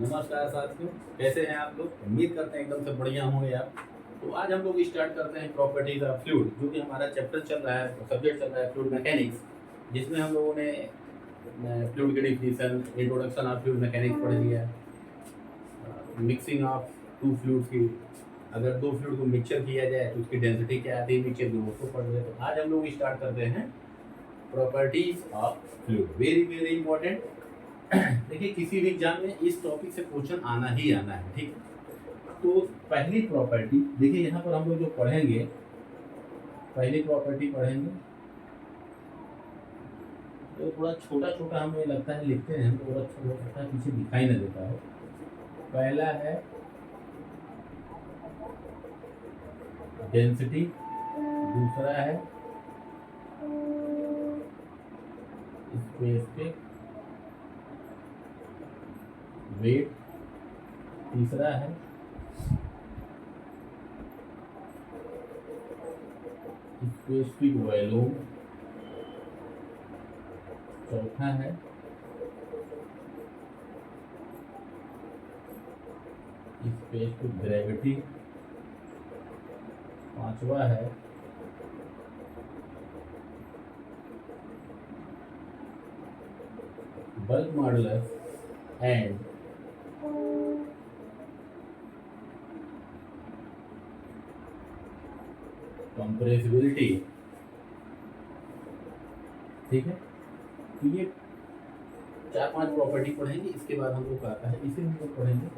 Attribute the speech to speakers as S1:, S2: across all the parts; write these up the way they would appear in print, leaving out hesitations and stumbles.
S1: नमस्कार साथियों, कैसे हैं आप लोग? उम्मीद करते हैं एकदम से बढ़िया होंगे आप। तो आज हम लोग स्टार्ट करते हैं प्रॉपर्टीज ऑफ फ्लूइड, जो कि हमारा चैप्टर चल रहा है, सब्जेक्ट चल रहा है फ्लूइड मैकेनिक्स, जिसमें हम लोगों ने फ्लूइड की definition, introduction of fluid mechanics पढ़ लिया, मिक्सिंग ऑफ टू फ्लूइड्स की, अगर दो फ्लूइड को मिक्सचर किया जाए तो उसकी डेंसिटी क्या आती है मिक्सचर की, उसको पढ़ लिया। तो आज हम लोग स्टार्ट करते हैं properties of fluid, very very important. देखिए, किसी भी एग्जाम में इस टॉपिक से क्वेश्चन आना ही आना है, ठीक है। तो पहली प्रॉपर्टी देखिए, यहाँ पर हम लोग जो पढ़ेंगे, पहली प्रॉपर्टी पढ़ेंगे तो थोड़ा छोटा छोटा हमें लगता है, लिखते हैं तो थोड़ा अच्छा हो सकता है, पीछे दिखाई न देता हो। पहला है डेंसिटी, दूसरा है स्पेसिफिक वेट, तीसरा है स्पेसिफिक वॉल्यूम, चौथा है स्पेसिफिक ग्रेविटी, पांचवा है बल्क मॉडुलस एंड कंप्रेसिबिलिटी। ठीक है, तो ये चार पांच प्रॉपर्टी पढ़ेंगे। इसके बाद हम लोग आता है, इसे हम लोग पढ़ेंगे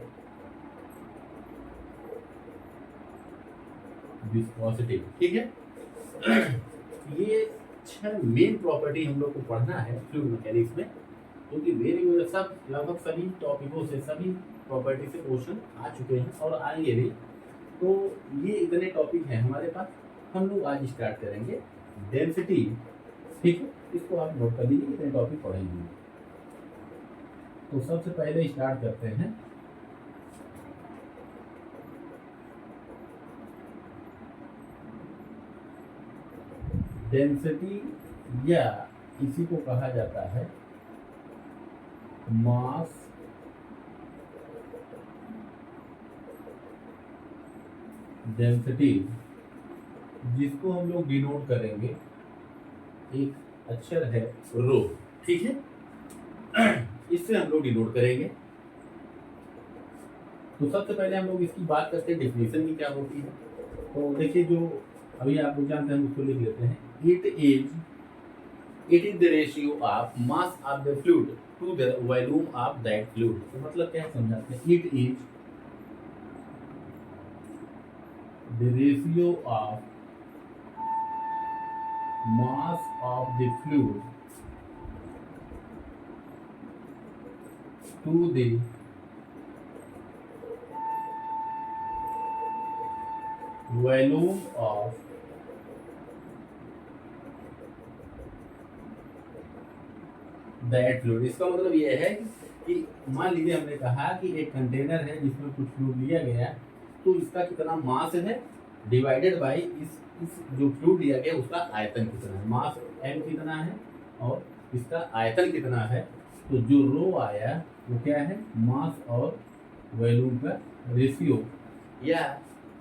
S1: विस्कोसिटी। ठीक है, ये छह मेन प्रॉपर्टी हम लोग को पढ़ना है फ्लूइड मैकेनिक्स में, क्योंकि वेरी सब लगभग सभी टॉपिकों से, सभी प्रॉपर्टी से क्वेश्चन आ चुके हैं और आएंगे भी। तो ये इतने टॉपिक हैं हमारे पास। हम लोग आज स्टार्ट करेंगे डेंसिटी। ठीक है, इसको आप नोट कर लीजिए, इतने टॉपिक पढ़ेंगे। तो सबसे पहले स्टार्ट करते हैं डेंसिटी, या इसी को कहा जाता है मास डेंसिटी, जिसको हम लोग डिनोट करेंगे, एक अक्षर है रो। ठीक है, इससे हम लोग डिनोट करेंगे। तो सबसे पहले हम लोग इसकी बात करते हैं डेफिनेशन की क्या होती है। तो देखिए, जो अभी आप लोग जानते हैं हम उसको लिख लेते हैं। It is the ratio of mass of the fluid to the volume of that fluid. तो मतलब क्या समझाते हैं, it is the ratio of mass of the fluid to the volume of that fluid। इसका मतलब यह है कि मान लीजिए हमने कहा कि एक कंटेनर है जिसमें कुछ फ्लूइड लिया गया, तो इसका कितना मास है डिवाइडेड बाय इस जो फ्लूइड लिया गया उसका आयतन कितना है। मास m कितना है और इसका आयतन कितना है। तो जो रो आया वो क्या है, मास और वॉल्यूम का रेशियो, या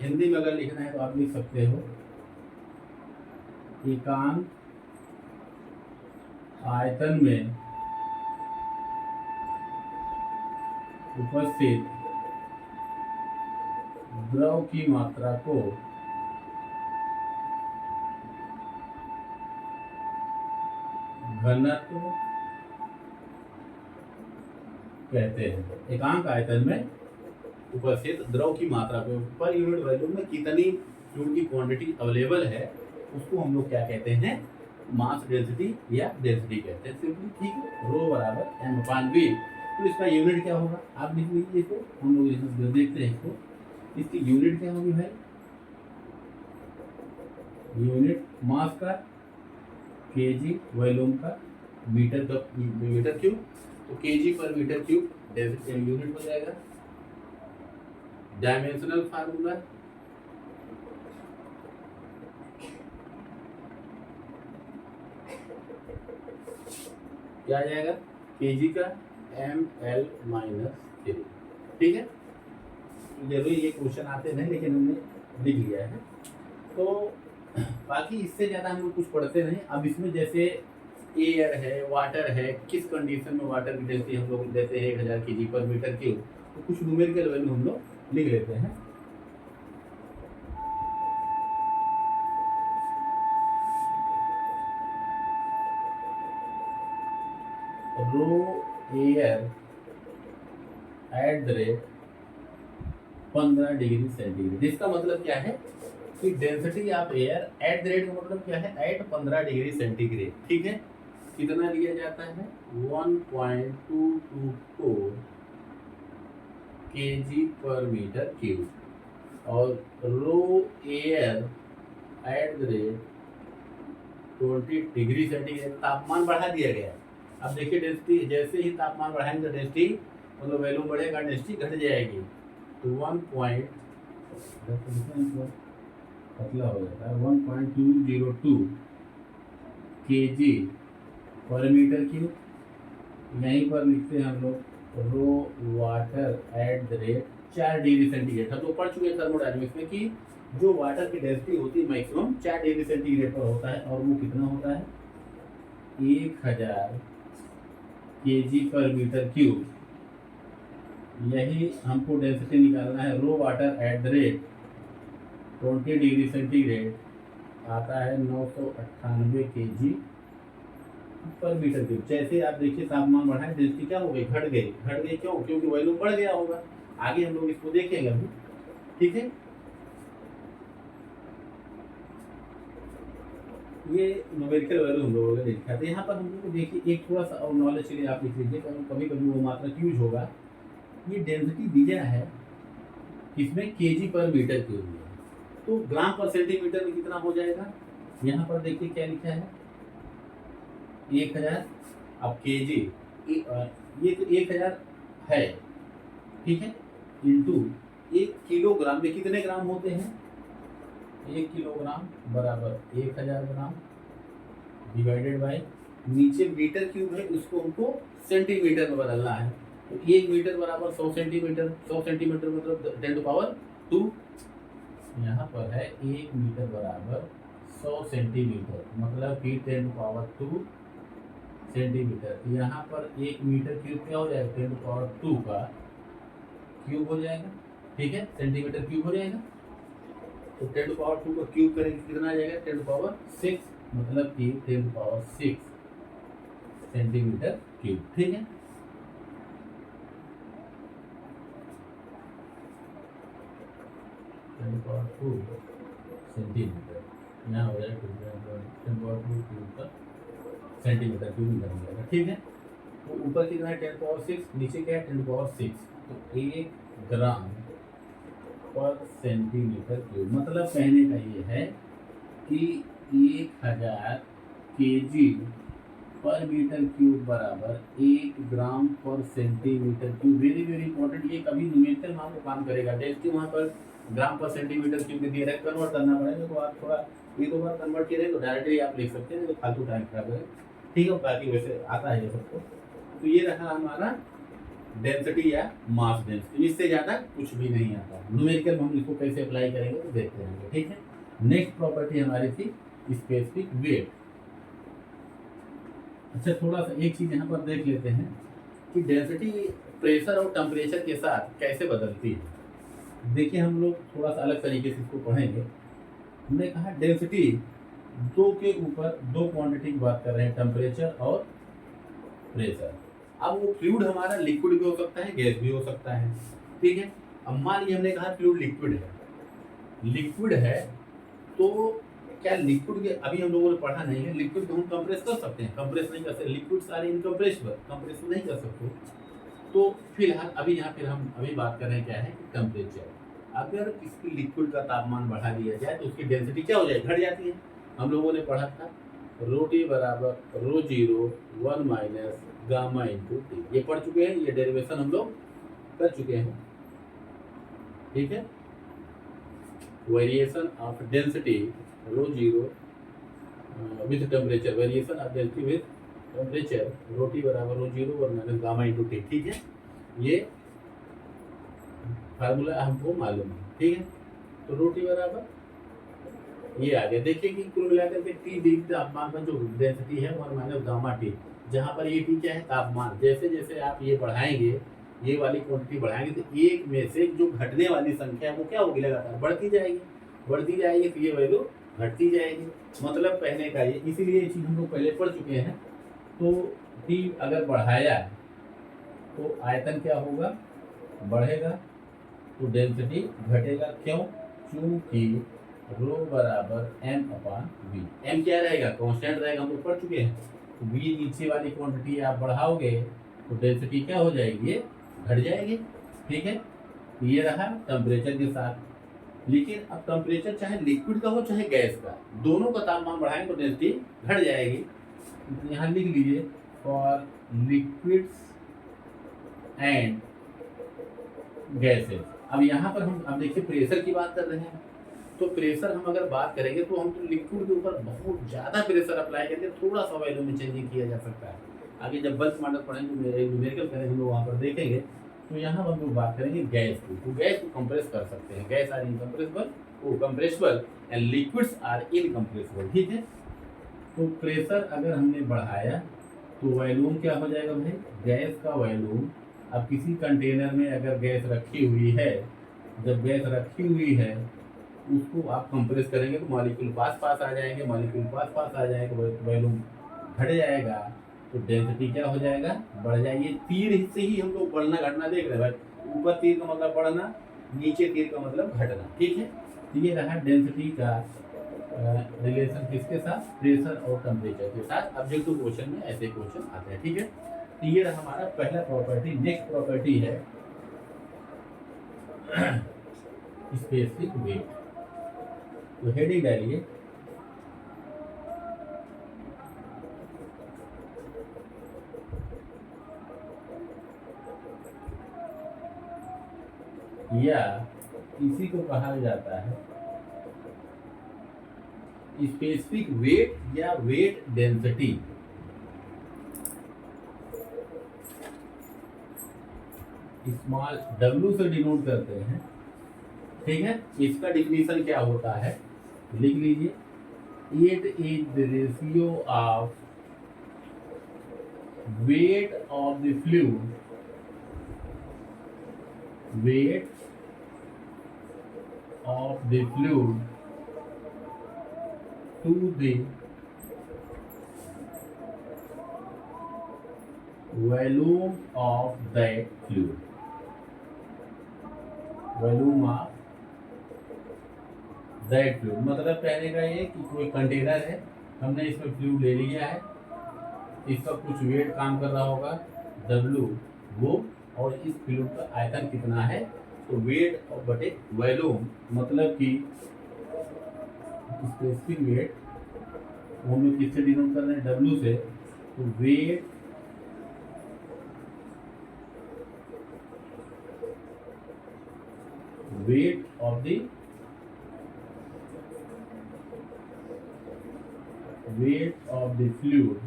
S1: हिंदी में अगर लिखना है तो आप लिख सकते हो एकांक आयतन में उपस्थित द्रव की मात्रा को घनत्व कहते हैं। एकांक आयतन में उपस्थित द्रव की मात्रा को पर यूनिट वॉल्यूम में कितनी फ्लूइड की क्वांटिटी अवेलेबल है, उसको हम लोग क्या कहते हैं, मास डेंसिटी या डेंसिटी कहते हैं सिंपली। ठीक है, रो बराबर m/v। तो इसका यूनिट क्या होगा, आप लिख लीजिए इसको, हम लोग इसमें देखते हैं इसको। इसकी यूनिट क्या होगी भाई, यूनिट मास का केजी, वॉल्यूम का मीटर क्यूब। तो केजी पर मीटर क्यूब यूनिट हो जाएगा। डायमेंशनल फार्मूला क्या आ जाएगा, केजी का ml-3। ठीक है, जरूरी ये क्वेश्चन आते नहीं लेकिन हमने लिख लिया है। तो बाकी इससे ज़्यादा हम लोग कुछ पढ़ते नहीं। अब इसमें जैसे एयर है, वाटर है, किस कंडीशन में वाटर की डेंसिटी हम लोग देते हैं 1000 kg/m3, तो कुछ न्यूमेरिकल वैल्यू हम लोग लिख लेते हैं। Rho air at the rate 15 degree centigrade. इसका मतलब क्या है कि density of air at the rate का मतलब क्या है, एट 15 डिग्री सेंटीग्रेड। ठीक है, कितना लिया जाता है 1.224 kg/m3 और rho air at the rate 20 degree centigrade. तापमान बढ़ा दिया गया। अब देखिए डेंसिटी, जैसे ही तापमान बढ़ाएंगे डेंसिटी मतलब वैल्यू बढ़ेगा, डेंसिटी घट जाएगी। तो 1. पतला हो जाता है 1.202 kg/m3। यहीं पर लिखते हैं हम लोग rho water at the rate 4 degree centigrade. हम लोग पढ़ चुके हैं थर्मोडायनामिक्स में कि जो वाटर की डेंसिटी होती है मैक्सिमम 4 डिग्री सेंटीग्रेड पर होता है, और वो कितना होता है 1000 kg/m3। यही हमको डेंसिटी निकालना है। Rho water at the rate 20 degree centigrade आता है 998 kg/m3। जैसे आप देखिए तापमान बढ़ाए डेंसिटी क्या हो गई, घट गई। घट गई क्यों, क्योंकि वॉल्यूम बढ़ गया होगा। आगे हम लोग इसको देखेंगे अभी। ठीक है, ये न्यूमेरिकल वैल्यू हम लोगों ने लिखा था। यहाँ पर हम लोग देखिए एक थोड़ा सा और नॉलेज के लिए आप लिख लीजिए, कभी कभी वो मात्रक यूज होगा। ये डेंसिटी दिया है इसमें kg/m3 है, तो ग्राम पर सेंटीमीटर में कितना हो जाएगा। यहाँ पर देखिए क्या लिखा है 1000। अब kg ये तो 1000 है, ठीक है, इंटू 1 किलोग्राम में कितने ग्राम होते हैं, 1 किलोग्राम बराबर 1000 ग्राम डिवाइडेड बाय नीचे मीटर क्यूब है, उसको हमको सेंटीमीटर में बदलना है। तो 1 मीटर बराबर 100 सेंटीमीटर। 100 सेंटीमीटर मतलब 10⁻²। यहाँ पर है 1 मीटर बराबर 100 सेंटीमीटर, मतलब कि 10⁻² सेंटीमीटर। यहाँ पर 1 मीटर क्यूब क्या हो जाएगा, 10⁻² का क्यूब हो जाएगा। ठीक है, सेंटीमीटर क्यूब हो जाएगा। तो 10⁻² का क्यूब करेंगे कितना आ जाएगा 10⁻6, मतलब कि 10⁻6 सेंटीमीटर क्यूब। ठीक है, सेंटीमीटर यहाँ हो जाएगा 10⁻² क्यूब का सेंटीमीटर क्यूब बन जाएगा। ठीक है, तो ऊपर कितना है 10⁻6, नीचे क्या है 10⁻6, तो 1 ग्राम पर सेंटीमीटर क्यूब। मतलब कहने का ये है कि 1000 kg/m3 बराबर 1 ग्राम पर centimetre cube. Very very important, ये कभी न्यूमेरिकल मान को काम करेगा। डेंसिटी वहाँ पर ग्राम पर सेंटीमीटर क्यूब में डायरेक्ट कन्वर्ट करना पड़ेगा, तो आप थोड़ा एक दो बार कन्वर्ट करें तो डायरेक्टली आप लिख सकते हैं, तो फालतू टाइम खराब है। ठीक है, बाकी वैसे आता है ये सबको। तो ये रहा हमारा डेंसिटी या मास डेंसिटी, इससे ज़्यादा कुछ भी नहीं आता। न्यूमेरिकल में हम इसको कैसे अप्लाई करेंगे तो देखते रहेंगे। ठीक है, नेक्स्ट प्रॉपर्टी हमारी थी स्पेसिफिक वेट। अच्छा, थोड़ा सा एक चीज़ यहाँ पर देख लेते हैं कि डेंसिटी प्रेशर और टेम्परेचर के साथ कैसे बदलती है। देखिए हम लोग थोड़ा सा अलग तरीके से इसको पढ़ेंगे। हमने कहा डेंसिटी दो के ऊपर दो क्वांटिटी की बात कर रहे हैं, टेम्परेचर और प्रेशर। अब वो फ्लूइड हमारा लिक्विड भी हो सकता है, गैस भी हो सकता है। ठीक है, अब मान लीजिए हमने कहा फ्लूइड लिक्विड है, लिक्विड है तो क्या लिक्विड के अभी हम लोगों ने पढ़ा नहीं है, लिक्विड को हम कंप्रेस कर सकते हैं, कंप्रेस नहीं कर सकते, लिक्विड सारे इनकम्प्रेसिबल, कंप्रेस नहीं कर सकते। तो फिलहाल अभी यहाँ फिर हम अभी बात कर रहे हैं क्या है कि टेम्परेचर। अगर इसकी लिक्विड का तापमान बढ़ा दिया जाए तो उसकी डेंसिटी क्या हो जाए, घट जाती है। हम लोगों ने पढ़ा था ρT बराबर ρ0 1 माइनस गामा इंटू टी, ये पढ़ चुके हैं, ये डेरिवेशन हम लोग कर चुके हैं। ठीक है, variation of density ρ0 with temperature, variation of density with temperature, ρT बराबर ρ0 1 माइनस गामा इंटू टी। ठीक है, ये फार्मूला हमको मालूम है, ठीक है। तो रो टी बराबर ये आ गया। देखिए कि कुल मिलाकर के टी डी तापमान पर जो डेंसिटी है वन माइनस गामा टी, जहाँ पर ये टी क्या है तापमान। जैसे जैसे आप ये बढ़ाएंगे, ये वाली क्वांटिटी बढ़ाएंगे, तो एक में से जो घटने वाली संख्या है वो क्या होगी, लगातार बढ़ती जाएगी, बढ़ती जाएगी, तो ये वैल्यू घटती जाएगी। मतलब कहने का ये, इसीलिए ये चीज़ हम लोग पहले पढ़ चुके हैं। तो टी अगर बढ़ाया तो आयतन क्या होगा, बढ़ेगा, तो डेंसिटी घटेगा। क्यों? क्योंकि रो बराबर एम अपॉन वी। एम क्या रहेगा, कांस्टेंट रहेगा, हम लोग पढ़ चुके हैं। तो वी नीचे वाली क्वांटिटी आप बढ़ाओगे तो डेंसिटी क्या हो जाएगी, ये घट जाएगी, ठीक है। ये रहा टेम्परेचर के साथ। लेकिन अब टेम्परेचर चाहे लिक्विड का हो चाहे गैस का, दोनों का तापमान बढ़ाएंगे तो डेंसिटी घट जाएगी। तो यहाँ लिख लीजिए फॉर लिक्विड्स एंड गैसेस। अब यहाँ पर हम अब देखिए प्रेशर की बात कर रहे हैं। तो प्रेशर हम अगर बात करेंगे तो हम तो लिक्विड के ऊपर बहुत ज़्यादा प्रेशर अप्लाई करके थोड़ा सा वैल्यू में चेंजिंग किया जा सकता है। आगे जब बल्क मॉडल पढ़ेंगे, न्यूमेरिकल करेंगे, हम लोग वहाँ पर देखेंगे। तो यहाँ हम लोग बात करेंगे गैस की। तो गैस को कंप्रेस कर सकते हैं, गैस आर इनकम्प्रेसिबल, वो compressible, and liquids are incompressible, ठीक है। तो प्रेशर अगर हमने बढ़ाया तो वॉल्यूम क्या हो जाएगा भाई, गैस का वॉल्यूम। अब किसी कंटेनर में अगर गैस रखी हुई है, जब गैस रखी हुई है उसको आप कंप्रेस करेंगे तो मॉलिक्यूल पास पास आ जाएंगे, मॉलिक्यूल पास पास आ जाएंगे, वॉल्यूम घट जाएगा, तो डेंसिटी क्या हो जाएगा, बढ़ जाएगी। तीर से ही हम लोग बढ़ना घटना देख रहे हैं भाई। ऊपर तीर का मतलब बढ़ना, नीचे तीर का मतलब घटना, ठीक है। तो ये रहा डेंसिटी का रिलेशन किसके साथ, प्रेशर और टेम्परेचर के साथ। ऑब्जेक्टिव क्वेश्चन में ऐसे क्वेश्चन आते हैं, ठीक है। तो ये रहा हमारा पहला प्रॉपर्टी। नेक्स्ट प्रॉपर्टी है स्पेसिफिक वेट। तो हेडिंग डालिए या इसी को कहा जाता है स्पेसिफिक वेट या वेट डेंसिटी। स्मॉल w से डिनोट करते हैं, ठीक है। इसका डिफिनीशन क्या होता है, लिख लीजिए। It is the ratio of weight of the fluid, weight of the fluid to the volume of that fluid, volume of that fluid. मतलब कहने का ये कि कोई कंटेनर है, हमने इसमें फ्लूइड ले लिया है, इसका कुछ वेट काम कर रहा होगा W वो, और इस फ्लूइड का आयतन कितना है, तो वेट और बटे वॉल्यूम। मतलब कि स्पेसिफिक वेट हम लोग किससे डिनोट कर रहे हैं, W से। तो wait of the weight of the fluid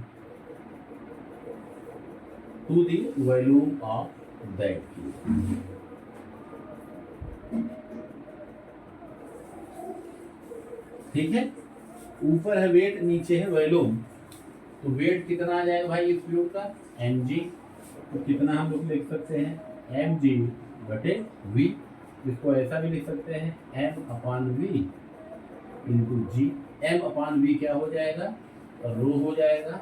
S1: to the volume of that fluid। ठीक है, ऊपर है वेट, नीचे है वॉल्यूम। तो वेट कितना आ जाएगा भाई इस फ्लूइड का, mg। तो कितना हम लोग लिख सकते हैं, mg बटे v। इसको ऐसा भी लिख सकते हैं m अपॉन v इंटू जी। m अपॉन v क्या हो जाएगा, रो हो जाएगा,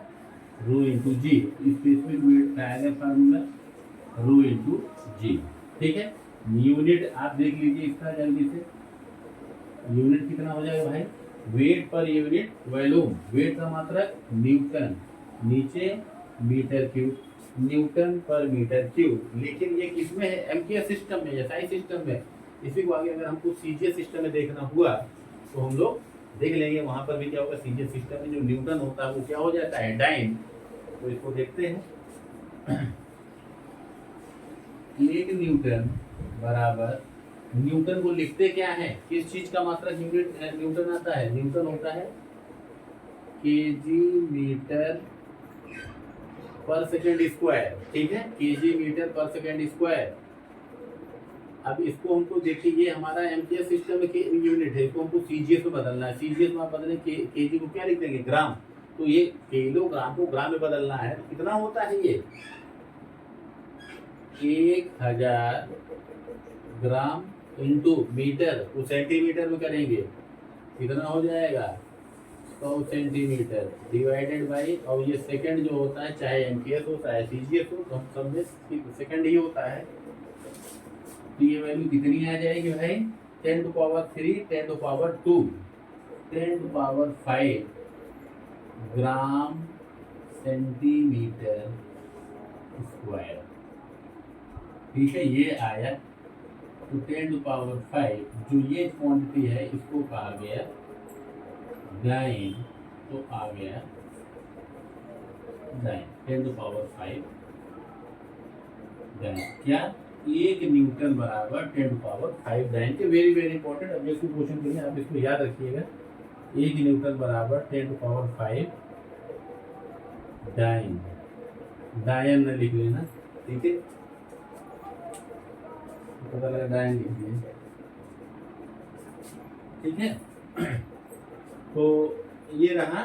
S1: रो इंटू जी। स्पेसिफिक वेट का आएगा फार्मूला रो इंटू जी, ठीक है। यूनिट आप देख लीजिए इसका जल्दी से, यूनिट कितना हो जाएगा भाई, wait per unit volume. Wait का मात्रक न्यूटन, नीचे मीटर क्यूब, न्यूटन पर मीटर क्यूब। लेकिन ये किसमें है, एमकेएस सिस्टम में, एसआई सिस्टम में। इसी को आगे अगर हमको सीजीएस सिस्टम में देखना हुआ तो हम लोग देख लेंगे, वहां पर भी क्या होगा। सीजीएस सिस्टम में जो न्यूटन होता है वो क्या हो जाता है, डाइन। तो इसको देखते हैं। एक न्यूटन बराबर, न्यूटन को लिखते क्या है, किस चीज का मात्रक यूनिट न्यूटन आता है, न्यूटन होता है केजी मीटर पर सेकेंड स्क्वायर, ठीक है। केजी मीटर पर सेकेंड स्क्वायर। अब इसको हमको देखिए, ये हमारा एमटीएस सिस्टम के यूनिट है, इसको हमको सीजीएस में बदलना है। सीजीएस में आप बदलें केजी को क्या लिख देंगे, ग्राम। तो ये किलोग्राम को ग्राम में बदलना है, तो कितना होता है ये 1000 ग्राम इंटू मीटर, तो सेंटीमीटर में करेंगे, कितना हो जाएगा 100 सेंटीमीटर डिवाइडेड बाई, और ये सेकंड जो होता है, चाहे एमटीएस हो चाहे सीजीएस हो, तो हम सब में सेकंड ही होता है। तो ये वैल्यू कितनी आ जाएगी भाई, 10 to power 3, 10 to power 2, 10 to power 5 gram centimetre square. ठीक है, ये आया। तो 10 टू पावर 5 जो ये क्वांटिटी है, इसको कहा गया डाइन, तो आ गया डाइन, 10 टू पावर 5 डाइन। क्या 1 न्यूटन बराबर 10 टू पावर 5 डाइन के। वेरी वेरी इंपॉर्टेंट, अब इसको क्वेश्चन के लिए आप इसको याद रखिएगा। 1 न्यूटन बराबर 10 टू पावर 5 डाइन, डायन न लिख लेना, ठीक है, पता लगा डायन लिख दिए, ठीक है। तो ये रहा।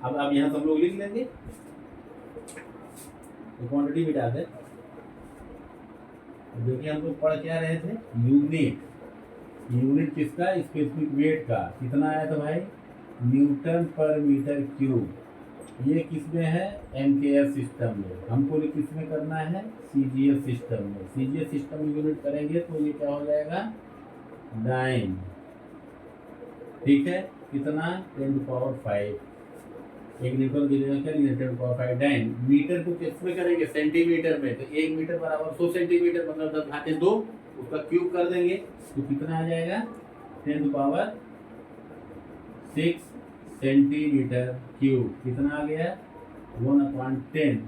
S1: अब यहाँ सब लोग लिख लेंगे, तो क्वांटिटी भी डाल दें। देखिए हम लोग पढ़ क्या रहे थे, यूनिट। यूनिट किसका, स्पेसिफिक वेट का। कितना आया था भाई, न्यूटन पर मीटर क्यूब। ये किस में है, एमकेएस सिस्टम में। हमको किस में करना है, सीजीएस सिस्टम में। सीजीएस सिस्टम में यूनिट करेंगे तो ये क्या हो जाएगा, डाइन, ठीक है। कितना, 10 टू पावर 5, 1 न्यूटन की जगह क्या लिखा, 10 टू पावर 5 डाइन। मीटर को किस में करेंगे, सेंटीमीटर में। तो 1 मीटर बराबर 100 सेंटीमीटर, मतलब 10 घाते 2, उसका क्यूब कर देंगे, तो कितना आ जाएगा 10 टू पावर 6 सेंटीमीटर क्यूब। कितना आ गया, 1/10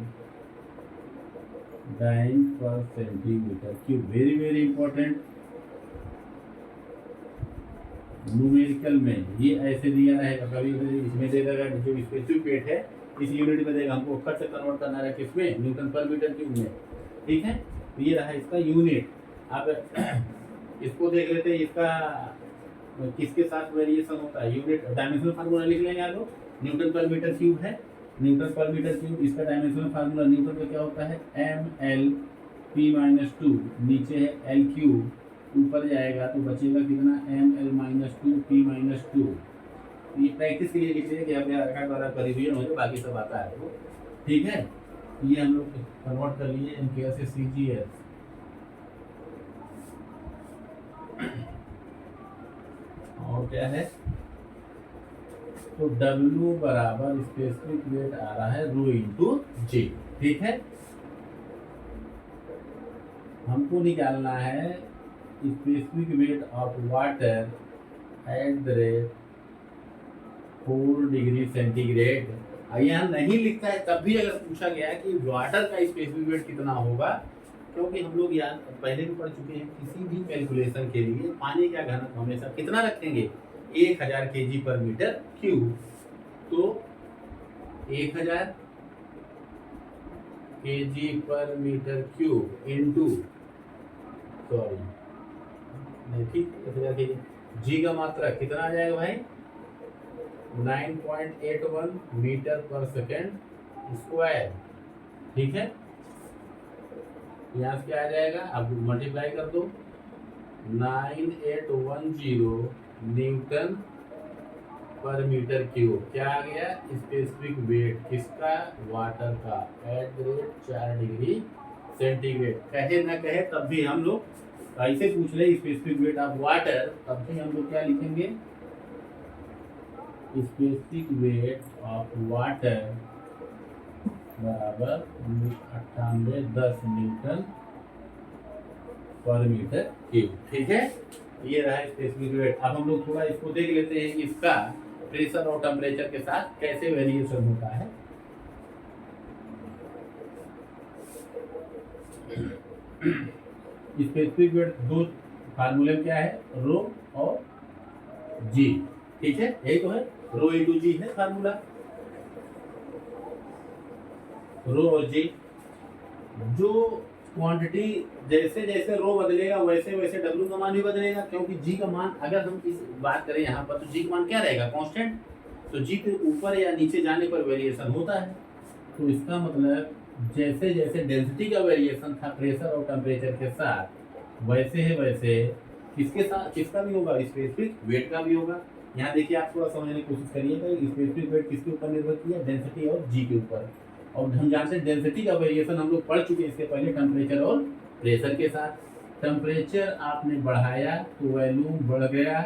S1: डाइन पर centimetre cube. Very very important. Numerical में ये ऐसे दिया रहेगा, कभी इसमें दे देगा जो स्पेसिफिक वेट है, इस यूनिट में देगा, हमको खर्च से कन्वर्ट करना है किसमें, न्यूटन पर मीटर क्यूब में, ठीक है। तो ये रहा इसका यूनिट। अब इसको देख लेते हैं, इसका किसके साथ वेरिएशन होता है। यूनिट डायमेंशनल फार्मूला लिख लेंगे आप लोग, न्यूटन पर मीटर क्यूब है, न्यूटन पर मीटर क्यूब। इसका डायमेंशनल फार्मूला न्यूटन का क्या होता है, ml/p-2, नीचे है l क्यूब, ऊपर जाएगा तो बचेगा कितना, ml-2 p-2। ये प्रैक्टिस के लिए लिख लेंगे कि आप रिवीजन हो जाए, बाकी सब आता है आपको, ठीक है। ये हम लोग कन्वर्ट कर लिए एमकेएस से सीजीएस। और क्या है, तो W बराबर स्पेसिफिक वेट आ रहा है रो इंटू जी, ठीक है। हमको निकालना है specific weight of water at the rate 4 degree centigrade. यहाँ नहीं लिखता है, तब भी अगर पूछा गया है कि वाटर का स्पेसिफिक वेट कितना होगा, क्योंकि हम लोग याद पहले भी पढ़ चुके हैं, किसी भी कैलकुलेशन के लिए पानी का घनत्व हमेशा कितना रखेंगे, 1000 kg पर मीटर क्यूब। तो 1000 kg पर मीटर क्यूब इंटू, सॉरी नहीं ठीक, 1000 kg, जी का मात्रा कितना आ जाएगा भाई, 9.81 मीटर पर सेकेंड स्क्वायर, ठीक है। यहाँ से क्या आ जाएगा, अब मल्टीप्लाई कर दो, 9810 न्यूटन पर मीटर क्यूब। क्या आ गया, स्पेसिफिक वेट किसका, वाटर का, eight the rate 4 degree centigrade. कहे ना कहे तब भी हम लोग ऐसे पूछ रहे स्पेसिफिक वेट ऑफ वाटर, तब भी हम लोग क्या लिखेंगे, स्पेसिफिक वेट ऑफ वाटर बराबर 9810 न्यूटन पर मीटर क्यूब, ठीक है। ये रहा स्पेसिफिक वेट। अब हम लोग थोड़ा इसको देख लेते हैं कि इसका प्रेशर और टेम्परेचर के साथ कैसे वेरिएशन होता है। स्पेसिफिक वेट दो फार्मूले क्या है, रो और जी, ठीक है, यही तो है, रो इंटू जी है फार्मूला, रो और जी। जो क्वांटिटी जैसे जैसे रो बदलेगा वैसे वैसे डब्ल्यू का मान भी बदलेगा, क्योंकि जी का मान अगर हम इस बात करें यहाँ पर तो जी का मान क्या रहेगा, कांस्टेंट। तो जी के ऊपर या नीचे जाने पर वेरिएशन होता है। तो इसका मतलब जैसे जैसे डेंसिटी का वेरिएशन था प्रेशर और टेम्परेचर के साथ, वैसे है वैसे किसके साथ किसका भी होगा, स्पेसिफिक वेट का भी होगा। यहाँ देखिए आप थोड़ा समझने की कोशिश करिएगा, स्पेसिफिक वेट किसके ऊपर निर्भर किया, डेंसिटी और जी के ऊपर। और हम जानते हैं डेंसिटी का वेरिएशन हम लोग पढ़ चुके हैं इसके पहले, टेम्परेचर और प्रेशर के साथ। टेम्परेचर आपने बढ़ाया तो वॉल्यूम बढ़ गया,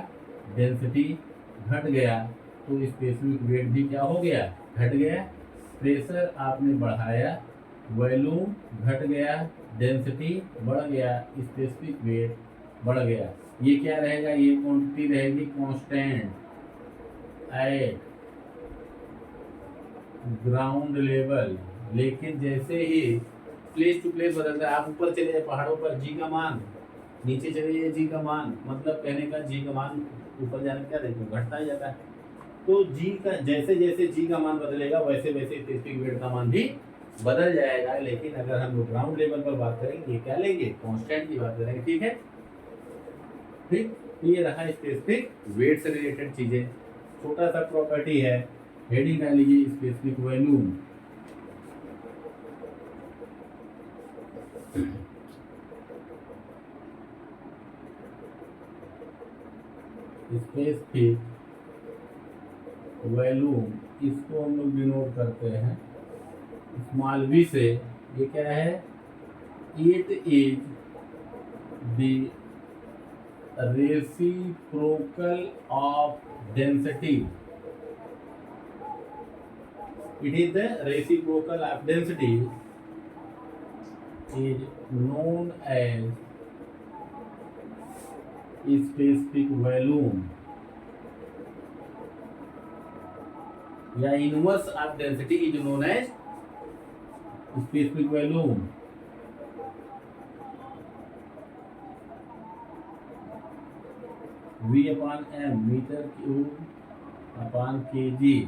S1: डेंसिटी घट गया, तो स्पेसिफिक वेट भी क्या हो गया, घट गया। प्रेशर आपने बढ़ाया, वॉल्यूम घट गया, डेंसिटी बढ़ गया, स्पेसिफिक वेट बढ़ गया। ये क्या रहेगा, ये क्वांटिटी रहेगी कांस्टेंट एट ग्राउंड लेवल। लेकिन जैसे ही प्लेस टू प्लेस बदलता है, आप ऊपर चले जाए पहाड़ों पर जी का मान, नीचे चले जाइए जी का मान, मतलब कहने का जी का मान ऊपर जाने क्या देखो घटता ही जाता है। तो जी का जैसे जैसे जी का मान बदलेगा वैसे वैसे स्पेसिफिक वेट का मान भी बदल जाएगा। लेकिन अगर हम लोग ग्राउंड लेवल पर बात करेंगे, ये क्या लेंगे, कांस्टेंट की बात करेंगे। ठीक है, ठीक। ये रहा स्पेसिफिक वेट से रिलेटेड चीजें। छोटा सा प्रॉपर्टी है, हेडिंग डालिए स्पेसिफिक वॉल्यूम। स्पेसिफिक वॉल्यूम, इसको हम लोग डिनोट करते हैं स्मॉल v से। ये क्या है, it is the reciprocal of density. It is the reciprocal of density is known as specific volume, या inverse of density is known as specific volume। V upon m metre cube upon kg,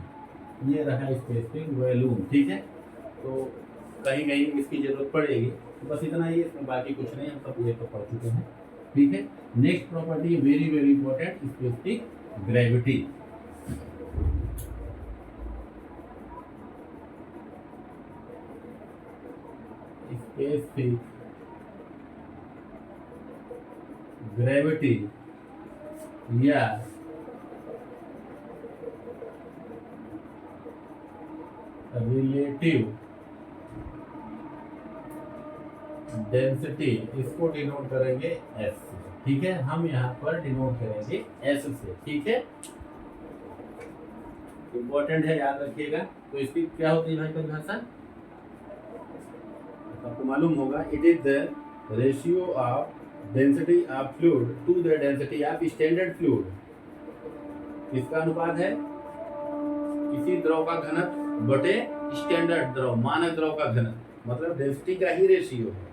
S1: ये रहा specific volume. ठीक है, तो कहीं कहीं इसकी जरूरत पड़ेगी, बस इतना ही, इसमें बाकी कुछ नहीं, हम सब ये तो पढ़ चुके हैं। ठीक है, next property very very important, specific gravity. Specific gravity या रिलेटिव डेंसिटी, इसको डिनोट करेंगे एस से। ठीक है, हम यहाँ पर डिनोट करेंगे एस से। ठीक है, इंपॉर्टेंट है, याद रखिएगा। तो इसकी क्या होती है भाई परिभाषा, आपको मालूम होगा, it is the ratio of density of fluid to the density of standard fluid. इसका अनुपात है किसी द्रव का घनत्व बटे स्टैंडर्ड द्रव, मानक द्रव का घनत्व, मतलब डेंसिटी का ही रेशियो है,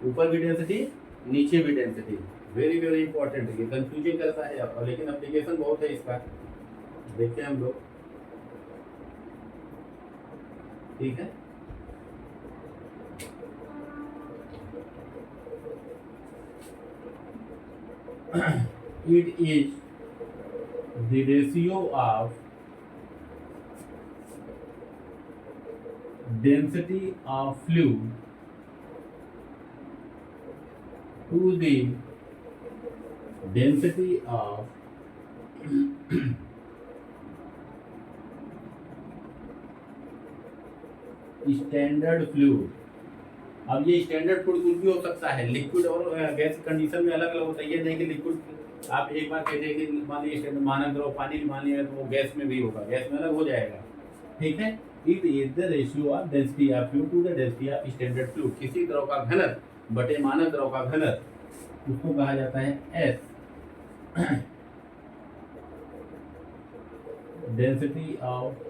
S1: ऊपर भी डेंसिटी नीचे भी डेंसिटी। वेरी वेरी इंपॉर्टेंट है, कंफ्यूजिंग करता है आपका, लेकिन एप्लीकेशन बहुत है इसका, देखते हैं हम लोग। ठीक है, it is the ratio of density of fluid to the density of standard fluid. अब ये स्टैंडर्ड फ्लूइड कुछ भी हो सकता है, लिक्विड और गैस कंडीशन में अलग अलग होता है। ये नहीं कि लिक्विड आप एक बार कह दें कि मान लीजिए स्टैंडर्ड मानक द्रव पानी मान लिया तो वो गैस में भी होगा, गैस में अलग हो जाएगा। ठीक है, it is the ratio of density of fluid to the density of standard fluid. किसी द्रव का घनत्व बटे मानक द्रव का घनत्व, उसको कहा जाता है S. Density of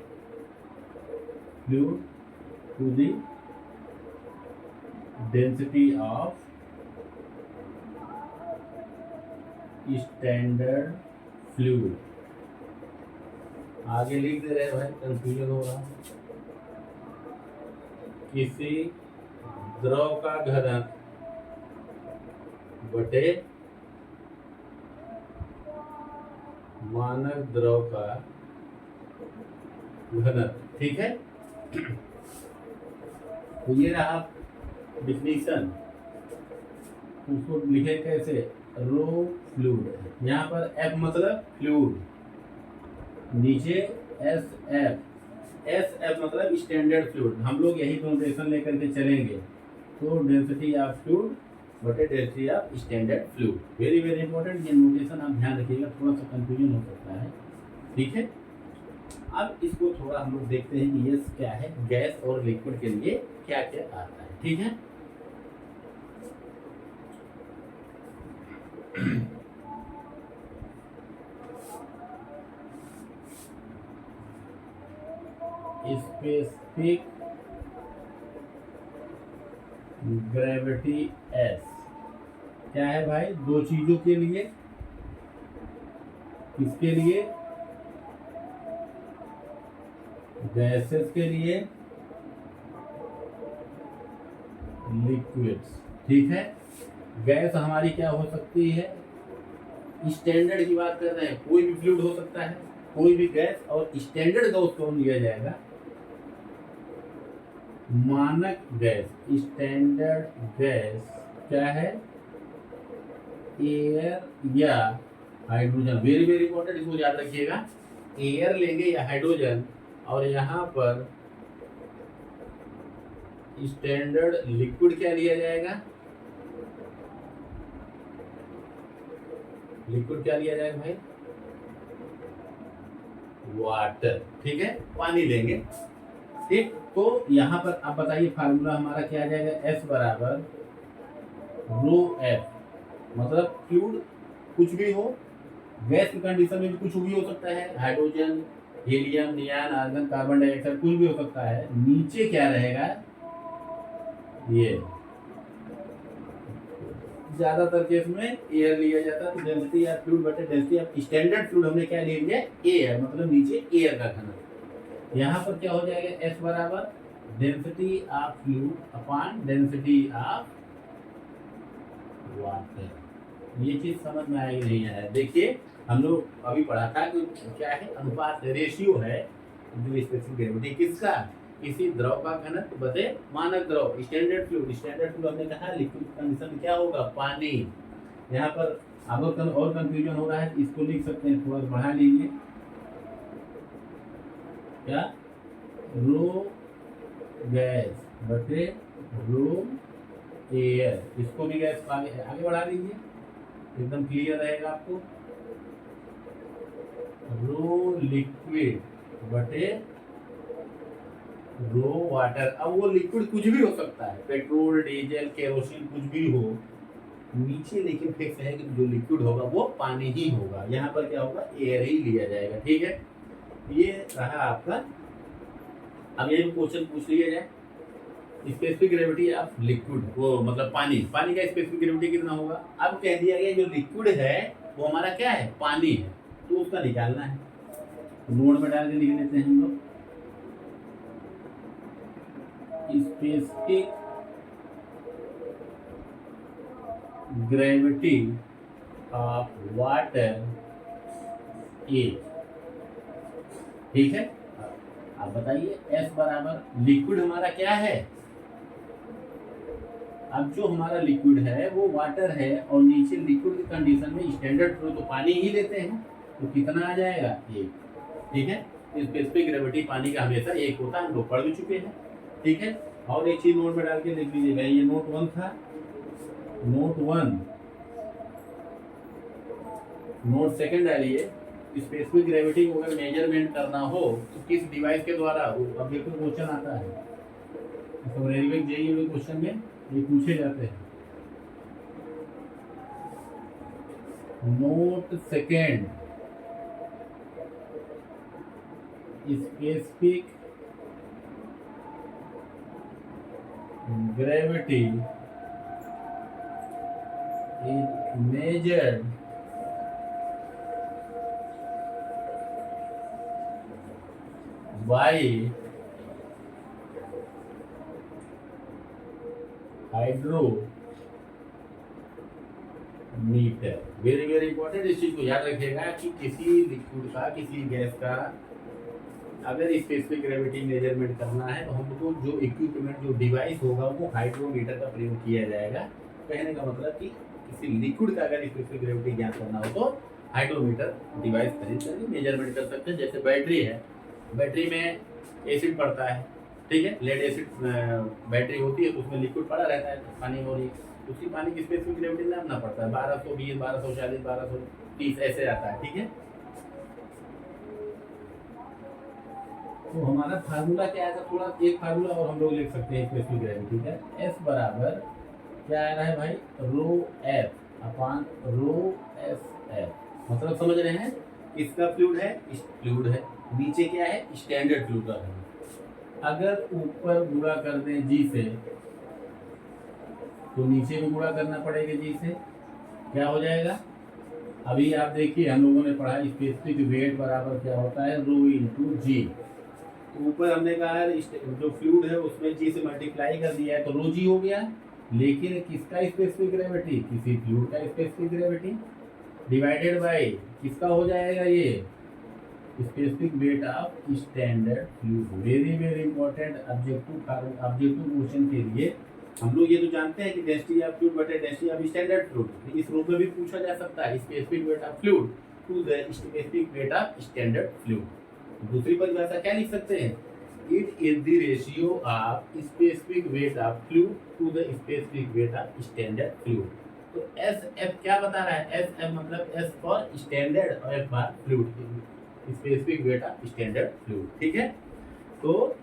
S1: fluid to the density of standard fluid। आगे लिख दे रहे हैं भाई, कंफ्यूजन हो रहा है। किसी द्रव का घनत्व बटे मानक द्रव का घनत्व। ठीक है, तो ये रहा डिफिनीशन। उसको लिखे कैसे, रो फ्लूइड, यहाँ पर एफ मतलब फ्लूइड, नीचे एस एफ मतलब स्टैंडर्ड फ्लूइड। हम लोग यही नोटेशन लेकर के चलेंगे। तो डेंसिटी ऑफ फ्लूइड बटे density of standard fluid, very very important. ये नोटेशन आप ध्यान रखिएगा, थोड़ा सा कंफ्यूजन हो सकता है। ठीक है, अब इसको थोड़ा हम लोग देखते हैं कि ये क्या है, गैस और लिक्विड के लिए क्या क्या आता है। ठीक है, स्पेसिफिक ग्रेविटी एस क्या है भाई, दो चीजों के लिए, किसके लिए, गैसेस के लिए, लिक्विड्स। ठीक है, गैस हमारी क्या हो सकती है, स्टैंडर्ड की बात कर रहे हैं, कोई भी फ्लूइड हो सकता है, कोई भी गैस, और स्टैंडर्ड गैस कौन लिया जाएगा, मानक गैस। स्टैंडर्ड गैस क्या है, एयर या हाइड्रोजन, वेरी वेरी इंपॉर्टेंट, इसको याद रखिएगा। एयर लेंगे या हाइड्रोजन, और यहाँ पर स्टैंडर्ड लिक्विड क्या लिया जाएगा, लिक्विड क्या लिया जाएगा भाई, वाटर। ठीक है, पानी लेंगे। ठीक, तो यहाँ पर आप बताइए फार्मूला हमारा क्या आ जाएगा, एस बराबर रो एफ, मतलब फ्लूइड कुछ भी हो, गैस की कंडीशन में भी कुछ भी हो सकता है, hydrogen, helium, neon, argon, carbon dioxide, कुछ भी हो सकता है। नीचे क्या रहेगा, ये ज्यादातर केस में एयर लिया जाता है। तो डेंसिटी ऑफ फ्लूइड बटे डेंसिटी ऑफ स्टैंडर्ड फ्लूइड हमने क्या ले लिया, एयर, मतलब नीचे एयर का घनत्व। यहाँ पर क्या हो जाएगा, एस बराबर density of fluid upon density of water. ये चीज समझ में आई नहीं है। देखिए हम लोग अभी पढ़ा था कि क्या है, अनुपात रेशियो है जो स्पेसिफिक ग्रेविटी किसका, किसी द्रव का घनत्व बटे मानक द्रव, स्टैंडर्ड फ्लूइड। स्टैंडर्ड फ्लूइड हमने कहा लिक्विड कंडीशन में क्या होगा, पानी। यहाँ पर आपको और कंफ्यूजन हो रहा है, इसको लिख सकते हैं, थोड़ा बढ़ा लीजिए, क्या, रो गैस बटे रो एयर, इसको भी गैस आगे आगे बढ़ा लीजिए, एकदम क्लियर रहेगा आपको। रो लिक्विड बटे रो वाटर। अब वो लिक्विड कुछ भी हो सकता है, पेट्रोल, डीजल, केरोसिन, कुछ भी हो। नीचे लेकिन फिक्स है कि जो लिक्विड होगा वो पानी ही होगा। यहाँ पर क्या होगा, एयर ही लिया जाएगा। ठीक है, ये रहा आपका। अब ये क्वेश्चन पूछ लिया जाए, स्पेसिफिक ग्रेविटी ऑफ लिक्विड, वो मतलब पानी, पानी का स्पेसिफिक ग्रेविटी कितना होगा। अब कह दिया गया जो लिक्विड है वो हमारा क्या है, पानी है, तो उसका निकालना है। नोट में डाल के लिख लेते हैं हम लोग, specific gravity of water is. ठीक है, आप बताइए, एस बराबर लिक्विड हमारा क्या है, अब जो हमारा लिक्विड है वो वाटर है, और नीचे लिक्विड की कंडीशन में स्टैंडर्ड फ्लो तो पानी ही लेते हैं, तो कितना आ जाएगा, एक। ठीक है, स्पेसिफिक ग्रेविटी पानी का हमेशा एक होता है, हम लोग पढ़ भी चुके हैं। ठीक है, और एक चीज नोट में डाल के लिख लीजिएगा, ये नोट 1 था। नोट 1, नोट 2 डालिए, स्पेसिफिक ग्रेविटी को अगर मेजरमेंट करना हो तो किस डिवाइस के द्वारा, अब बिल्कुल क्वेश्चन आता है, तो रेलवे जेईई क्वेश्चन में ये पूछे जाते हैं। Note 2, specific gravity is measured by hydrometer. Very very important, इस चीज को याद रखिएगा कि किसी लिक्विड का, किसी गैस का अगर स्पेसिफिक ग्रेविटी मेजरमेंट करना है तो हमको जो इक्विपमेंट, जो डिवाइस होगा वो हाइड्रोमीटर का प्रयोग किया जाएगा। कहने का मतलब कि किसी लिक्विड का अगर स्पेसिफिक ग्रेविटी ज्ञात करना हो तो हाइड्रोमीटर डिवाइस खरीद करके मेजरमेंट कर सकते हैं। जैसे बैटरी है, बैटरी में एसिड पड़ता है, ठीक है, लेड एसिड बैटरी होती है तो उसमें लिक्विड पड़ा रहता है, पानी हो रही है, उसी पानी की स्पेसिफिक ग्रेविटी नापना पड़ता है, 1220, 1240, 1230 ऐसे आता है, ठीक है। तो हमारा फार्मूला क्या है, थोड़ा एक फार्मूला और हम लोग लिख सकते हैं स्पेसिफिक ग्रेविटी का। एस बराबर क्या आ रहा है भाई, रो एफ अपान रो एस एफ। मतलब समझ रहे हैं, इसका फ्लूइड है, इस फ्लूइड है, नीचे क्या है, स्टैंडर्ड फ्लूइड का है। अगर ऊपर गुणा कर दें जी से तो नीचे भी गुणा करना पड़ेगा जी से, क्या हो जाएगा। अभी आप देखिए हम लोगों ने पढ़ा स्पेसिफिक वेट बराबर क्या होता है, रो इंटू जी। तो ऊपर हमने कहा जो फ्लूइड है उसमें जी से मल्टीप्लाई कर दिया है तो रो जी हो गया। लेकिन किसका स्पेसिफिक ग्रेविटी, किसी फ्लूइड का स्पेसिफिक ग्रेविटी डिवाइडेड बाय किसका हो जाएगा, ये specific weight of standard fluid. Very very important objective question के लिए हम लोग ये तो जानते हैं कि डेंसिटी ऑफ फ्लूइड बटे डेंसिटी ऑफ स्टैंडर्ड फ्लूइड, इस रूप में भी पूछा जा सकता है, specific weight of fluid to the specific weight of standard fluid. दूसरी परिभाषा क्या लिख सकते हैं, it is the ratio of specific weight of fluid to the specific weight of standard fluid. तो एस एफ क्या बता रहा है, एस एफ मतलब एस फॉर स्टैंडर्ड और F for fluid, specific weight of standard fluid, ठीक है। तो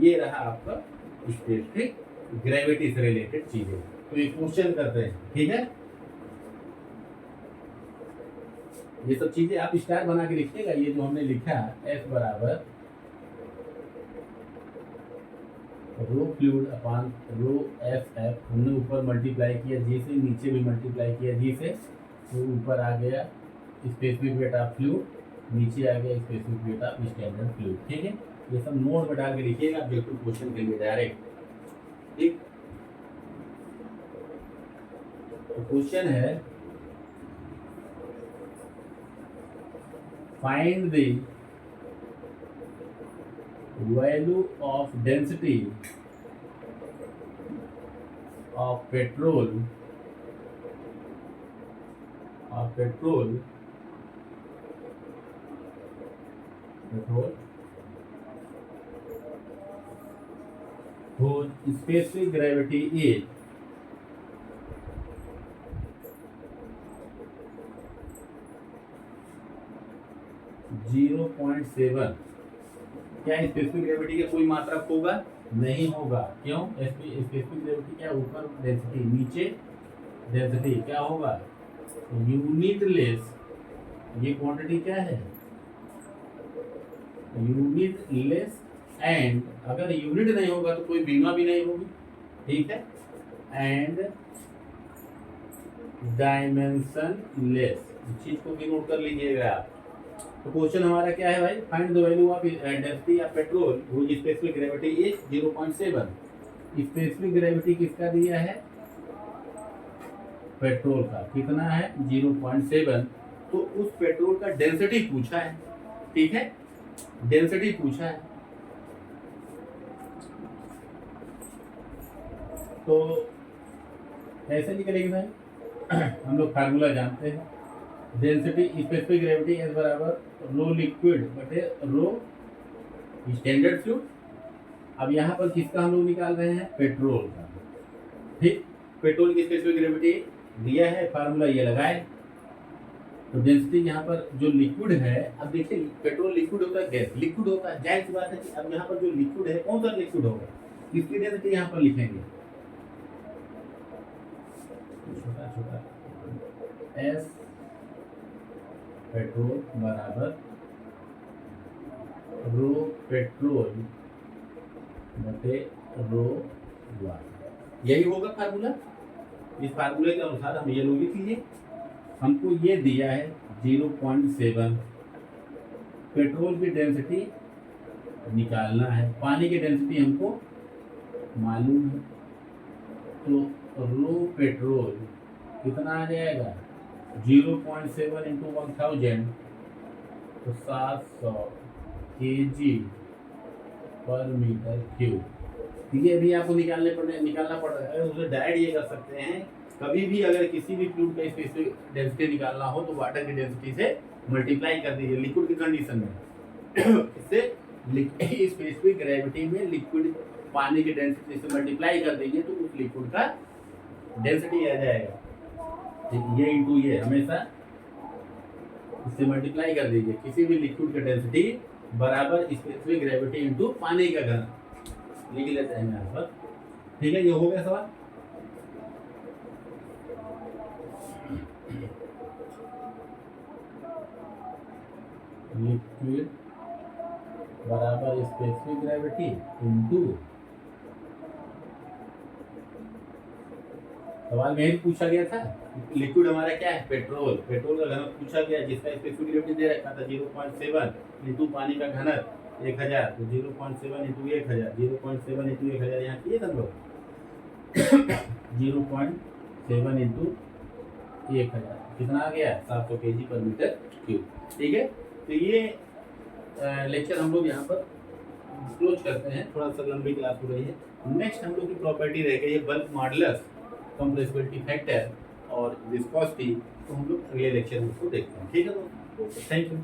S1: ये रहा आपका स्पेसिफिक ग्रेविटी से रिलेटेड चीजें। तो ये क्वेश्चन करते हैं, ठीक है। ये सब चीजें आप स्टार बना के लिखिएगा, ये जो हमने लिखा एस बराबर रो फ्लूइड अपान रो एफ एफ, हमने ऊपर मल्टीप्लाई किया जी से, नीचे भी मल्टीप्लाई किया जी से, तो ऊपर आ गया स्पेसिफिक वेट ऑफ फ्लूइड, नीचे आ गया specific weight of standard fluid, ठीक है। ये सब नोट में डाल के लिखिएगा ऑब्जेक्टिव क्वेश्चन के लिए डायरेक्ट, ठीक। तो क्वेश्चन है find the value of density of petrol whose specific gravity is 0.7। क्या स्पेसिफिक ग्रेविटी का कोई मात्रक होगा, नहीं होगा, क्यों, स्पेसिफिक ग्रेविटी क्या, ऊपर डेंसिटी नीचे डेंसिटी, क्या होगा यूनिट लेस, ये क्वांटिटी क्या है यूनिट लेस, एंड अगर यूनिट नहीं होगा तो कोई बीमा भी नहीं होगी, ठीक है, एंड डायमेंशन लेस, इस चीज को भी नोट कर लीजिएगा आप। तो क्वेश्चन हमारा क्या है भाई, find the value of density of petrol which specific gravity is 0.7। Specific gravity किसका दिया है, पेट्रोल का, कितना है 0.7। तो उस पेट्रोल का डेंसिटी पूछा है, ठीक है, डेंसिटी पूछा है। तो ऐसे निकलेगी भाई हम लोग फार्मूला जानते हैं, डेंसिटी स्पेसिफिक ग्रेविटी एस बराबर रो लिक्विड बटे रो स्टैंडर्ड फ्लूइड। अब यहाँ पर किसका हम लोग निकाल रहे हैं, पेट्रोल का, ठीक। पेट्रोल की स्पेसिफिक ग्रेविटी दिया है, फार्मूला ये लगाए, तो डेंसिटी यहाँ पर जो लिक्विड है, अब देखिए पेट्रोल लिक्विड होता है, गैस लिक्विड होता है, जाहिर सी बात है कि अब यहाँ पर जो लिक्विड है कौन सा लिक्विड होगा, इसकी डेंसिटी यहाँ पर लिखेंगे छोटा छोटा एस पेट्रोल बराबर रो पेट्रोल बटे रो वाटर, यही होगा फार्मूला। इस फार्मूले के अनुसार हम ये लोग लिख लीजिए, हमको ये दिया है 0.7, पेट्रोल की डेंसिटी निकालना है, पानी की डेंसिटी हमको मालूम है, तो रो पेट्रोल कितना आ जाएगा 0.7 इंटू 1000 तो 700 kg पर मीटर क्यूब। ये भी आपको निकालना पड़ रहा है। उसे डायरेक्ट ये कर सकते हैं, कभी भी अगर किसी भी फ्लूइड का स्पेसिफिक डेंसिटी निकालना हो तो वाटर की डेंसिटी से मल्टीप्लाई कर दीजिए लिक्विड की कंडीशन में। इससे स्पेसिफिक ग्रेविटी में लिक्विड पानी की डेंसिटी से मल्टीप्लाई कर दीजिए तो उस लिक्विड का डेंसिटी आ जाएगा। ये इंटू ये हमेशा इससे मल्टीप्लाई कर दीजिए। किसी भी लिक्विड का डेंसिटी बराबर स्पेसिफिक ग्रेविटी इंटू पानी का घन लिख लेते हैं यहाँ पर। ठीक है, ये हो गया सवाल। लिक्विड बराबर स्पेसिफिक ग्रेविटी इंटू, सवाल में ही पूछा गया था लिक्विड हमारा क्या है पेट्रोल, पेट्रोल का घनत्व पूछा गया जिसका स्पेसिफिक ग्रेविटी दे रखा था 0.7 इंटू पानी का घनत्व 1000 तो 0.7 इंटू 1000 0.7 इंटू 1000 यहाँ किए हम लोग 0.7 इंटू 1000 कितना आ गया 700 kg पर मीटर क्यूब। ठीक है, तो ये लेक्चर हम लोग यहाँ पर क्लोज करते हैं। थोड़ा सा लंबी क्लास हो रही है। नेक्स्ट हम लोग की प्रॉपर्टी रह गई है बल्क मॉडुलस, कंप्रेसिबिलिटी फैक्टर और विस्कोसिटी। तो हम लोग अगले लेक्चर में उसको देखते हैं। ठीक है, तो थैंक यू।